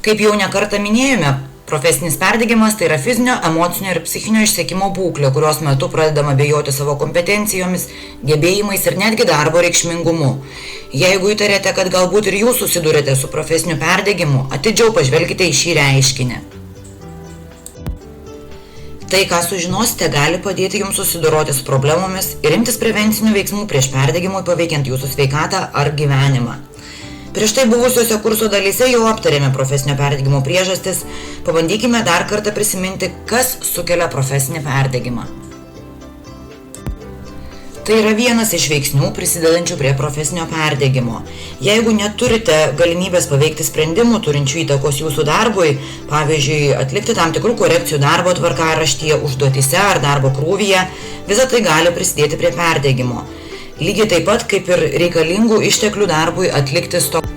Kaip jau nekartą minėjome, profesinis perdegimas tai yra fizinio, emocinio ir psichinio išsekimo būklė, kurios metu pradedama abejoti savo kompetencijomis, gebėjimais ir netgi darbo reikšmingumu. Jeigu įtarėte, kad galbūt ir jūs susidurėte su profesiniu perdegimu, atidžiau pažvelkite į šį reiškinį. Tai, ką sužinosite, gali padėti jums susidoroti su problemomis ir imtis prevencinių veiksmų prieš perdegimui paveikiant jūsų sveikatą ar gyvenimą. Prieš tai buvusiuose kurso dalyse jau aptarėme profesinio perdegimo priežastis, pabandykime dar kartą prisiminti, kas sukelia profesinį perdegimą. Tai yra vienas iš veiksnių prisidedančių prie profesinio perdegimo. Jeigu neturite galimybės paveikti sprendimų turinčių įtakos jūsų darbui, pavyzdžiui, atlikti tam tikrų korekcijų darbo tvarkaraštyje, užduotyse ar darbo krūvyje, visa tai gali prisidėti prie perdegimo. Lygiai taip pat kaip ir reikalingų išteklių darbui atlikti stoką.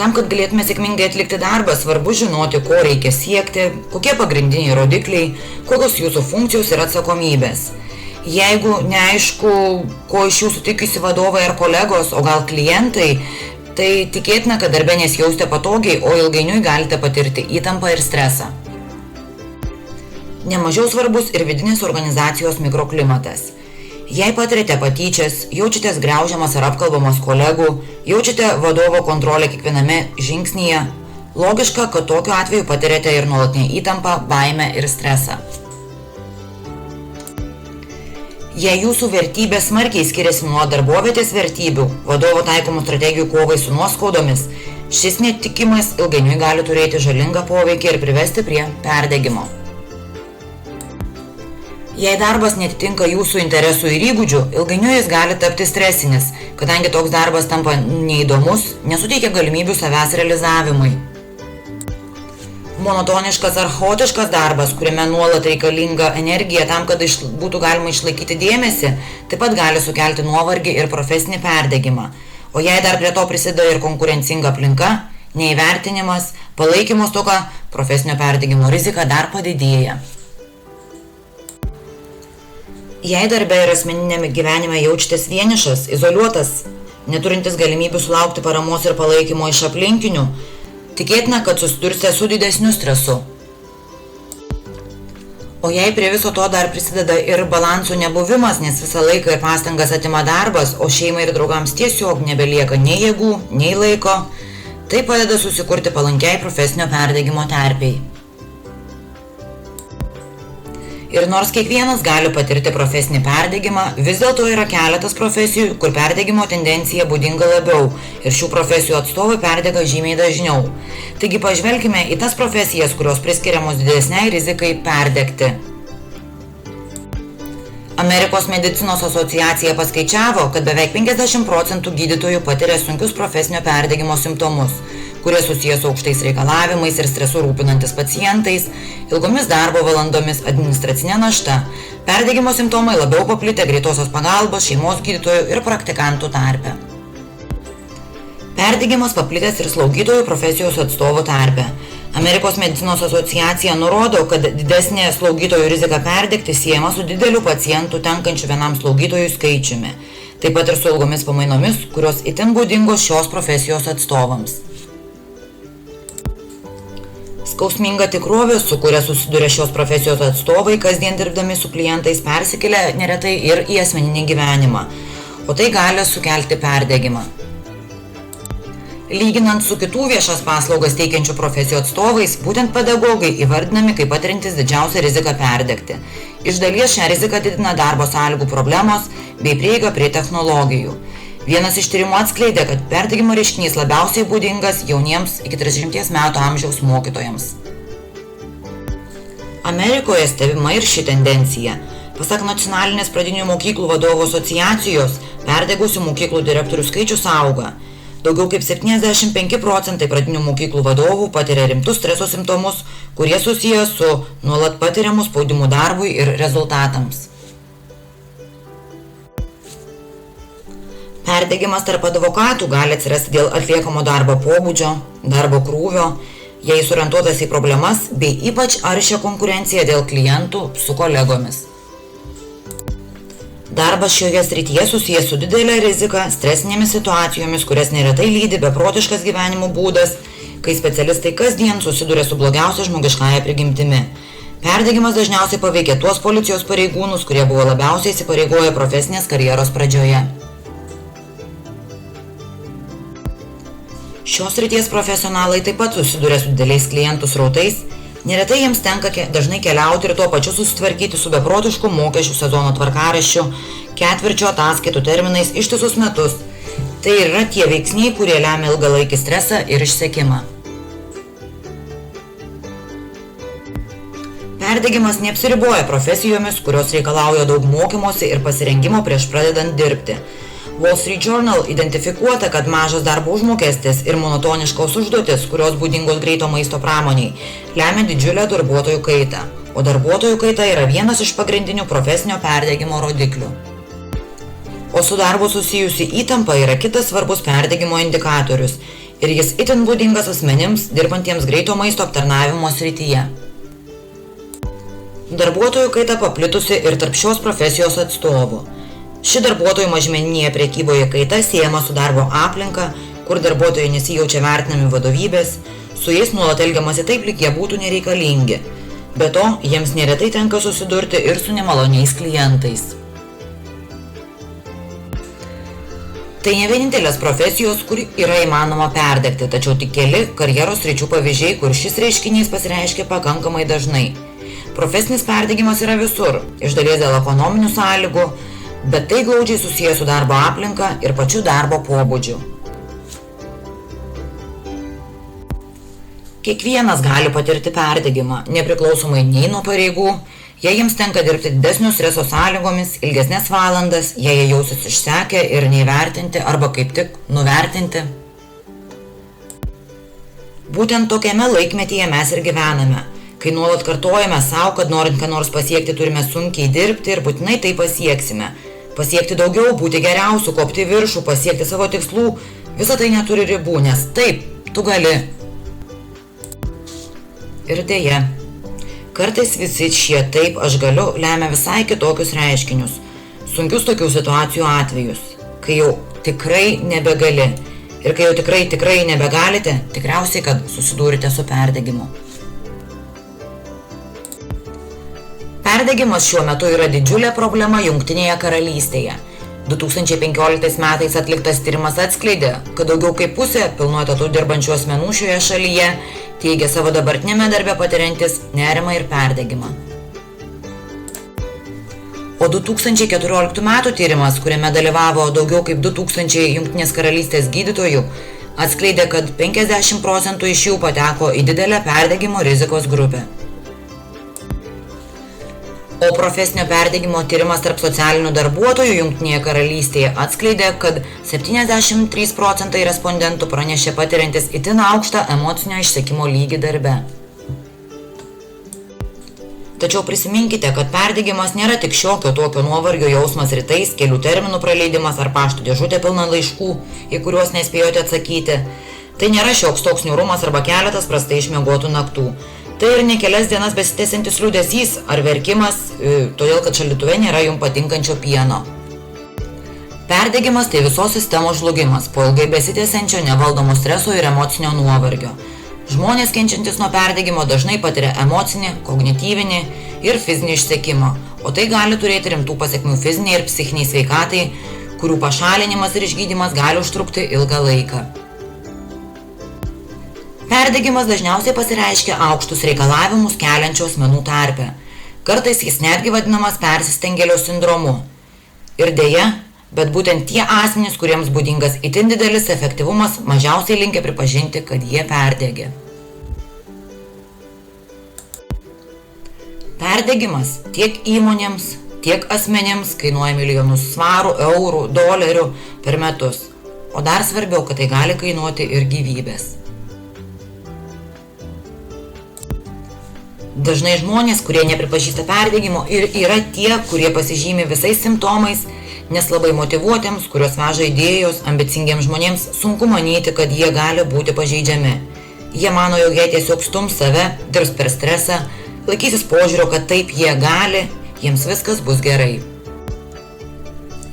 Tam, kad galėtume sėkmingai atlikti darbą, svarbu žinoti, ko reikia siekti, kokie pagrindiniai rodikliai, kokios jūsų funkcijos ir atsakomybės. Jeigu neaišku, ko iš jūsų tikisi vadovai ar kolegos, o gal klientai, tai tikėtina, kad darbe nesijausite patogiai, o ilgainiui galite patirti įtampą ir stresą. Nemažiau svarbus ir vidinis organizacijos mikroklimatas. Jei patirite patyčias, jaučiatės griaužiamas ar apkalbamas kolegų, jaučiate vadovo kontrolę kiekviename žingsnyje, logiška, kad tokiu atveju patirite ir nuolatinę įtampą, baimę ir stresą. Jei jūsų vertybės smarkiai skiriasi nuo darbovietės vertybių, vadovo taikomų strategijų kovai su nuoskaudomis, šis netikimas ilgainiui gali turėti žalingą poveikį ir privesti prie perdegimo. Jei darbas netitinka jūsų interesų ir įgūdžių, ilgainiui jis gali tapti stresinis, kadangi toks darbas tampa neįdomus, nesuteikia galimybių savęs realizavimui. Monotoniškas ar chaotiškas darbas, kuriame nuolat reikalinga energija tam, kad būtų galima išlaikyti dėmesį, taip pat gali sukelti nuovargį ir profesinį perdegimą. O jei dar prie to prisideda ir konkurencinga aplinka, neįvertinimas, palaikymo stoka, profesinio perdegimo rizika dar padidėja. Jei darbe ir asmeninėme gyvenime jaučiatės vienišas, izoliuotas, neturintis galimybių sulaukti paramos ir palaikymo iš aplinkinių, tikėtina, kad susidursite su didesniu stresu. O jei prie viso to dar prisideda ir balansų nebuvimas, nes visą laiką ir pastangas atima darbas, o šeimai ir draugams tiesiog nebelieka nei jėgų, nei laiko, tai padeda susikurti palankiai profesinio perdegimo terpei. Ir nors kiekvienas gali patirti profesinį perdegimą, vis dėlto yra keletas profesijų, kur perdegimo tendencija būdinga labiau ir šių profesijų atstovai perdega žymiai dažniau. Taigi pažvelkime į tas profesijas, kurios priskiriamos didesniai rizikai perdegti. Amerikos medicinos asociacija paskaičiavo, kad beveik 50% gydytojų patiria sunkius profesinio perdegimo simptomus, kurie susijęs su aukštais reikalavimais ir stresu rūpinantis pacientais, ilgomis darbo valandomis, administracinė našta. Perdegimo simptomai labiau paplitę greitosios pagalbos, šeimos gydytojų ir praktikantų tarpe. Perdegimas paplitęs ir slaugytojų profesijos atstovų tarpe. Amerikos medicinos asociacija nurodo, kad didesnė slaugytojų rizika perdegti siejama su dideliu pacientų tenkančių vienam slaugytojui skaičiumi, taip pat ir su ilgomis pamainomis, kurios itin būdingos šios profesijos atstovams. Skausminga tikrovė, su kuria susiduria šios profesijos atstovai, kasdien dirbdami su klientais, persikelia neretai ir į asmeninį gyvenimą, o tai gali sukelti perdegimą. Lyginant su kitų viešas paslaugas teikiančių profesijų atstovais, būtent pedagogai įvardinami kaip patiriantys didžiausią riziką perdegti. Iš dalies šią riziką didina darbo sąlygų problemos bei prieiga prie technologijų. Vienas iš tyrimų atskleidė, kad perdegimo reiškinys labiausiai būdingas jauniems iki 30 metų amžiaus mokytojams. Amerikoje stebima ir ši tendencija. Pasak Nacionalinės pradinių mokyklų vadovų asociacijos, perdegusių mokyklų direktorių skaičius auga. Daugiau kaip 75% pradinių mokyklų vadovų patiria rimtus streso simptomus, kurie susiję su nuolat patiriamu spaudimu darbui ir rezultatams. Perdegimas tarp advokatų gali atsirasti dėl atliekamo darbo pobūdžio, darbo krūvio, jei suorientuotas į problemas, bei ypač aršią konkurenciją dėl klientų su kolegomis. Darbas šioje srityje susijęs su didelė rizika, stresinėmis situacijomis, kurias neretai lydi beprotiškas gyvenimo būdas, kai specialistai kasdien susiduria su blogiausia žmogiškąja prigimtimi. Perdegimas dažniausiai paveikia tuos policijos pareigūnus, kurie buvo labiausiai įsipareigoję profesinės karjeros pradžioje. Šios srities profesionalai taip pat susiduria su dideliais klientų srautais, neretai jiems tenka dažnai keliauti ir tuo pačiu susitvarkyti su beprotišku mokesčių sezono tvarkaraščiu, ketvirčio ataskaitų terminais ištisus metus. Tai yra tie veiksniai, kurie lemia ilgalaikį stresą ir išsekimą. Perdegimas neapsiriboja profesijomis, kurios reikalauja daug mokymosi ir pasirengimo prieš pradedant dirbti. Wall Street Journal identifikuota, kad mažas darbo užmokestis ir monotoniškos užduotis, kurios būdingos greito maisto pramoniai, lemia didžiulę darbuotojų kaitą, o darbuotojų kaita yra vienas iš pagrindinių profesinio perdegimo rodiklių. O su darbu susijusi įtampa yra kitas svarbus perdegimo indikatorius ir jis itin būdingas asmenims, dirbantiems greito maisto aptarnavimo srityje. Darbuotojų kaita paplitusi ir tarp šios profesijos atstovų. Ši darbuotojų mažmeninėje prekyboje kaita siejama su darbo aplinka, kur darbuotojai nesijaučia vertinami vadovybės, su jais nuolat elgiamasi taip, lyg jie būtų nereikalingi. Be to, jiems neretai tenka susidurti ir su nemaloniais klientais. Tai ne vienintelės profesijos, kur yra įmanoma perdegti, tačiau tik keli karjeros sričių pavyzdžiai, kur šis reiškinys pasireiškia pakankamai dažnai. Profesinis perdegimas yra visur, iš dalies dėl ekonominių sąlygų, bet tai glaudžiai susiję su darbo aplinka ir pačiu darbo pobūdžiu. Kiekvienas gali patirti perdegimą, nepriklausomai nei nuo pareigų, jei jiems tenka dirbti didesnio streso sąlygomis, ilgesnės valandas, jei jie jausis išsekę ir neįvertinti arba kaip tik nuvertinti. Būtent tokiame laikmetyje mes ir gyvename, kai nuolat kartojame savo, kad norint ką nors pasiekti turime sunkiai dirbti ir būtinai tai pasieksime. Pasiekti daugiau, būti geriausiu, kopti viršų, pasiekti savo tikslų, visa tai neturi ribų, nes taip, tu gali. Ir dėja, kartais visi šie taip aš galiu lemia visai kitokius reiškinius, sunkius tokių situacijų atvejus, kai jau tikrai nebegali. Ir kai jau tikrai nebegalite, tikriausiai, kad susidūrite su perdegimu. Perdegimas šiuo metu yra didžiulė problema Jungtinėje karalystėje. 2015 metais atliktas tyrimas atskleidė, kad daugiau kaip pusė pilnu etatu dirbančių asmenų šioje šalyje teigia savo dabartinėme darbe patiriantis nerimą ir perdegimą. O 2014 metų tyrimas, kuriame dalyvavo daugiau kaip 2000 Jungtinės karalystės gydytojų, atskleidė, kad 50% iš jų pateko į didelę perdegimo rizikos grupę. O profesinio perdegimo tyrimas tarp socialinių darbuotojų Jungtinėje karalystėje atskleidė, kad 73% respondentų pranešė patiriantis itin aukštą emocinio išsekimo lygį darbe. Tačiau prisiminkite, kad perdegimas nėra tik šiokio tokio nuovargio jausmas rytais, kelių terminų praleidimas ar pašto dėžutė pilna laiškų, į kuriuos nespėjote atsakyti. Tai nėra šioks toks niūrumas arba keletas prastai išmiegotų naktų. Tai ir ne kelias dienas besitęsiantis liūdesys ar verkimas, todėl kad šaldytuve nėra jums patinkančio pieno. Perdegimas tai visos sistemos žlugimas po ilgai besitęsiančio nevaldomo streso ir emocinio nuovargio. Žmonės kenčiantis nuo perdegimo dažnai patiria emocinį, kognityvinį ir fizinį išsekimą, o tai gali turėti rimtų pasekmių fiziniai ir psichiniai sveikatai, kurių pašalinimas ir išgydymas gali užtrukti ilgą laiką. Perdegimas dažniausiai pasireiškia aukštus reikalavimus keliančių asmenų tarpe. Kartais jis netgi vadinamas persistengėlio sindromu. Ir dėja, bet būtent tie asmenys, kuriems būdingas itin didelis efektyvumas, mažiausiai linkę pripažinti, kad jie perdegė. Perdegimas tiek įmonėms, tiek asmenims kainuoja milijonus svarų, eurų, dolerių per metus. O dar svarbiau, kad tai gali kainuoti ir gyvybės. Dažnai žmonės, kurie nepripažįsta perdegimo, ir yra tie, kurie pasižymi visais simptomais, nes labai motyvuotiems, kurios veža idėjos, ambicingiems žmonėms sunku manyti, kad jie gali būti pažeidžiami. Jie mano, jog jie tiesiog stums save, dirbs per stresą, laikysis požiūrio, kad taip jie gali, jiems viskas bus gerai.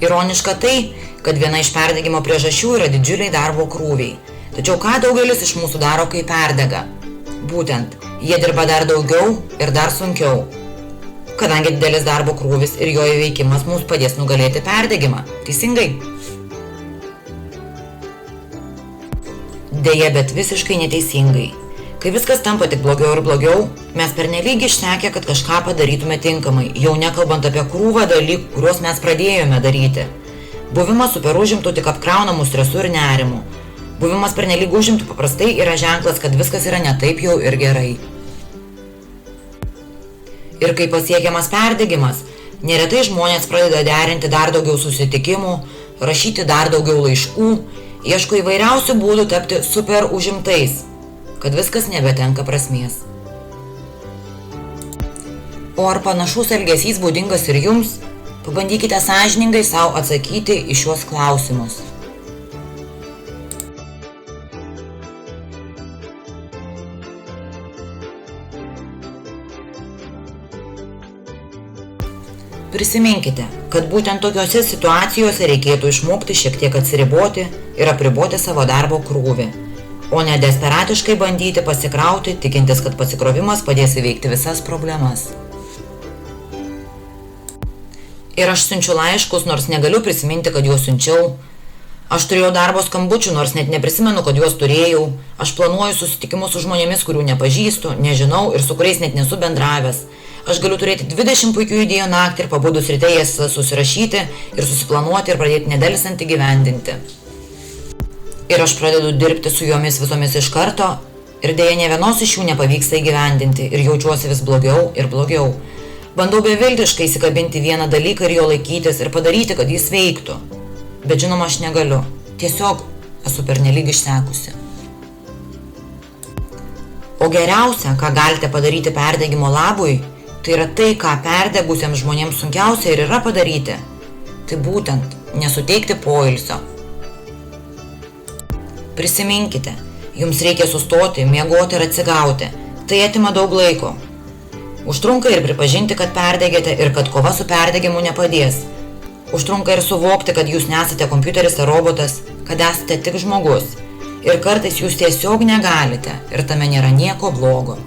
Ironiška tai, kad viena iš perdegimo priežasčių yra didžiuliai darbo krūviai. Tačiau ką daugelis iš mūsų daro, kai perdega? Būtent, jie dirba dar daugiau ir dar sunkiau. Kadangi didelis darbo krūvis ir jo įveikimas mums padės nugalėti perdegimą. Teisingai? Deja, bet visiškai neteisingai. Kai viskas tampa tik blogiau ir blogiau, mes pernelyg išsekę, kad kažką padarytume tinkamai, jau nekalbant apie krūvą dalykų, kuriuos mes pradėjome daryti. Buvimas super užimtų tik apkraunamų stresu ir nerimu. Buvimas pernelyg užimtų paprastai yra ženklas, kad viskas yra ne taip jau ir gerai. Ir kai pasiekiamas perdegimas, neretai žmonės pradeda derinti dar daugiau susitikimų, rašyti dar daugiau laiškų, ieško įvairiausių būdų tapti super užimtais, kad viskas nebetenka prasmės. O ar panašus elgesys būdingas ir jums? Pabandykite sąžiningai savo atsakyti į šiuos klausimus. Prisiminkite, kad būtent tokiose situacijose reikėtų išmokti šiek tiek atsiriboti ir apriboti savo darbo krūvį, o ne desperatiškai bandyti pasikrauti, tikintis, kad pasikrovimas padės įveikti visas problemas. Ir aš siunčiu laiškus, nors negaliu prisiminti, kad juos siunčiau. Aš turėjau darbo skambučių, nors net neprisimenu, kad juos turėjau. Aš planuoju susitikimus su žmonėmis, kurių nepažįstu, nežinau ir su kuriais net nesu bendravęs. Aš galiu turėti 20 puikių idėjų naktį ir pabudus ryte jas susirašyti ir susiplanuoti ir pradėti nedelsant įgyvendinti. Ir aš pradedu dirbti su jomis visomis iš karto ir dėja ne vienos iš jų nepavyksta įgyvendinti ir jaučiuosi vis blogiau ir blogiau. Bandau beviltiškai įsikabinti vieną dalyką ir jo laikytis ir padaryti, kad jis veiktų. Bet žinoma, aš negaliu. Tiesiog esu pernelyg išsekusi. O geriausia, ką galite padaryti perdegimo labui, tai yra tai, ką perdegusiems žmonėms sunkiausia ir yra padaryti. Tai būtent nesuteikti poilsio. Prisiminkite, jums reikia sustoti, miegoti ir atsigauti. Tai atima daug laiko. Užtrunka ir pripažinti, kad perdegėte ir kad kova su perdegimu nepadės. Užtrunka ir suvokti, kad jūs nesate kompiuteris ar robotas, kad esate tik žmogus. Ir kartais jūs tiesiog negalite ir tame nėra nieko blogo.